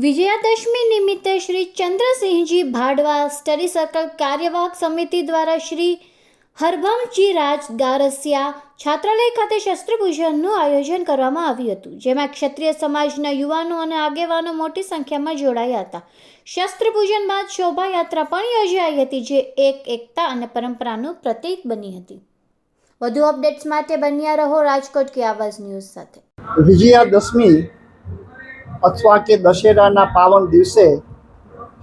વિજયાદશમી નિમિત્તે Shri Chandrasinhji ભાડવા study circle કાર્યવાહક સમિતિ દ્વારા શ્રી હરભમજી રાજ ગારસિયા છાત્રાલય ખાતે શસ્ત્રપૂજનનું આયોજન કરવામાં આવ્યું હતું, જેમાં ક્ષત્રિય સમાજના યુવાનો અને આગેવાનો મોટી સંખ્યામાં જોડાયા હતા. શસ્ત્રપૂજન બાદ શોભાયાત્રા પણ યોજાઈ હતી, જે એકતા અને પરંપરાનું પ્રતીક બની હતી. વધુ અપડેટ્સ માટે બન્યા રહો રાજકોટ કે આવાજ ન્યૂઝ સાથે. વિજયાદશમી અથવા કે દશેરાના પાવન દિવસે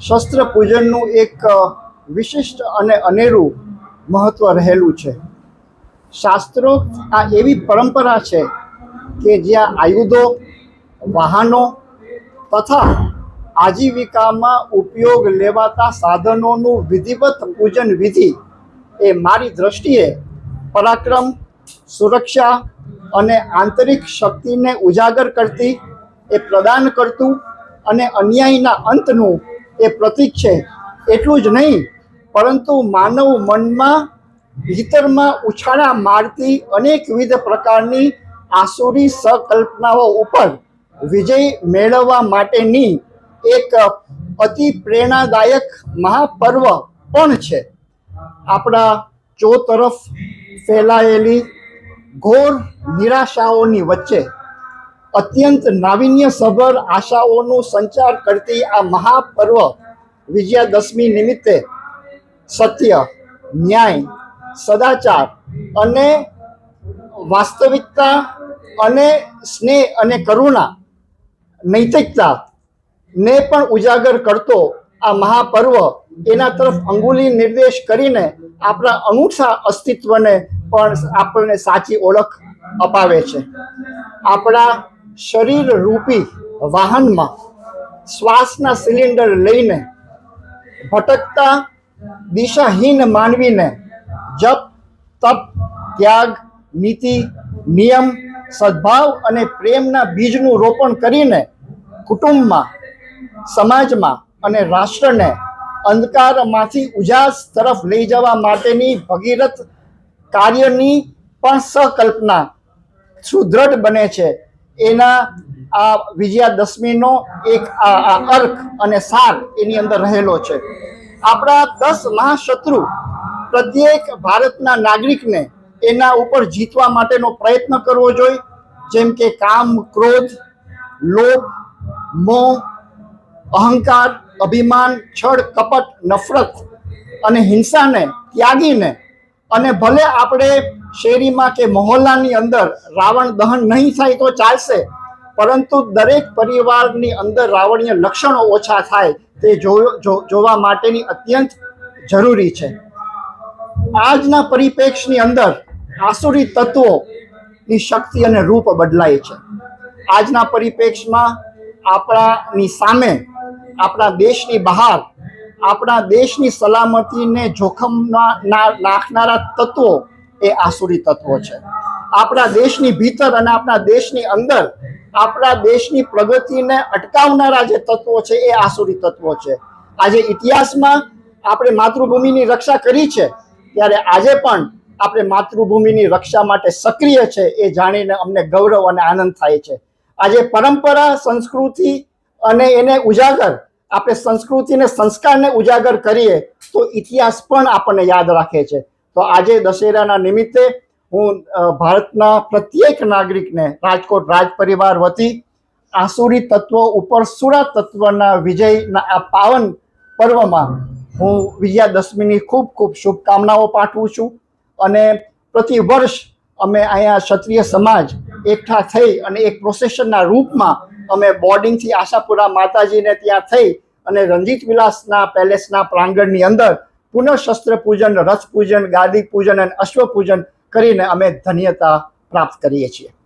શસ્ત્ર પૂજનનું એક વિશિષ્ટ અને અનેરું મહત્ત્વ રહેલું છે. શાસ્ત્રો આ એવી પરંપરા છે કે જ્યાં આયુધો, વાહનો તથા આજીવિકામાં ઉપયોગ લેવાતા સાધનોનું વિધિવત પૂજન વિધિ એ મારી દૃષ્ટિએ પરાક્રમ, સુરક્ષા અને આંતરિક શક્તિને ઉજાગર કરતી, એ પ્રદાન કરતું અને અન્યાયના અંતનું એ પ્રતીક છે. એટલું જ નહીં, પરંતુ માનવ મનમાં ભીતરમાં ઉછાળા મારતી અનેકવિધ પ્રકારની આસુરી સંકલ્પનાઓ ઉપર વિજય મેળવવા માટેની એક અતિ પ્રેરણાદાયક મહાપર્વ પણ છે. આપણા ચોતરફ ફેલાયેલી ઘોર નિરાશાઓની વચ્ચે અત્યંત નાવીન્યસભર આશાઓનું સંચાર કરતી આ મહાપર્વ વિજયાદશમી નિમિત્તે સત્ય, ન્યાય, સદાચાર અને વાસ્તવિકતા અને સ્નેહ અને કરુણા, નૈતિકતાને પણ ઉજાગર કરતો આ મહાપર્વ એના તરફ અંગુલી નિર્દેશ કરીને આપણા અનૂઠા અસ્તિત્વને પણ આપણને સાચી ઓળખ અપાવે છે. આપણા શરીર રૂપી વાહનમાં શ્વાસના સિલિન્ડર લઈને ભટકતા દિશાહીન માનવીને જપ, તપ, ત્યાગ, નીતિ, નિયમ, સદભાવ અને પ્રેમના બીજનું રોપણ કરીને કુટુંબમાં, સમાજમાં અને રાષ્ટ્રને અંધકારમાંથી ઉજાસ તરફ લઈ જવા માટેની ભગીરથ કાર્યની પણ સકલ્પના સુદૃઢ બને છે. એના આ વિજયાદશમીનો એક અર્ક અને સાર એની અંદર રહેલો છે. આપણા 10 મહાશત્રુ પ્રત્યેક ભારતના નાગરિકને એના ઉપર જીતવા માટેનો પ્રયત્ન કરવો જોઈએ, જેમ કે કામ, ક્રોધ, લોભ, મોહ, અહંકાર, અભિમાન, છળ, કપટ, નફરત અને હિંસાને ત્યાગીને, અને ભલે આપણે શેરીમાં કે મહોલ્લાની અંદર રાવણ દહન નહીં થાય તો ચાલશે, પરંતુ દરેક પરિવારની અંદર રાવણીય લક્ષણો ઓછા થાય તે જોવા માટેની અત્યંત જરૂરી છે. આજના પરિપ્રેક્ષની અંદર આસુરી તત્વોની શક્તિ અને રૂપ બદલાય છે. આજના પરિપ્રેક્ષમાં આપણાની સામે, આપણા દેશની બહાર, આપણા દેશની સલામતીને જોખમમાં નાખનારા તત્વો એ આસુરી તત્વો છે. આપણા દેશની ભીતર અને આપણા દેશની અંદર આપણા દેશની પ્રગતિને અટકાવનારા જે તત્વો છે એ આસુરી તત્વો છે. આજે ઇતિહાસમાં આપણે માતૃભૂમિની રક્ષા કરી છે, ત્યારે આજે પણ આપણે માતૃભૂમિની રક્ષા માટે સક્રિય છે એ જાણીને અમને ગૌરવ અને આનંદ થાય છે. આજે પરંપરા, સંસ્કૃતિ અને એને ઉજાગર, આપણે સંસ્કૃતિને, સંસ્કારને ઉજાગર કરીએ તો ઇતિહાસ પણ આપણને યાદ રાખે છે. તો આજે દશેરાના નિમિત્તે હું ભારતના પ્રત્યેક નાગરિકને રાજકોટ રાજ પરિવાર વતી આસુરી તત્વો ઉપર સુરા તત્વના વિજયના આ પાવન પર્વમાં હું વિજયાદશમીની ખૂબ ખૂબ શુભકામનાઓ પાઠવું છું. અને પ્રતિ વર્ષ અમે અહીંયા ક્ષત્રિય સમાજ એકઠા થઈ અને એક પ્રોસેશનના રૂપમાં અમે બોર્ડિંગથી આશાપુરા માતાજીને ત્યાં થઈ અને રંજીત વિલાસના પેલેસના પ્રાંગણની અંદર પુનઃ શસ્ત્ર પૂજન, રથ પૂજન, ગાદી પૂજન અને અશ્વ પૂજન કરીને અમે ધન્યતા પ્રાપ્ત કરીએ છીએ.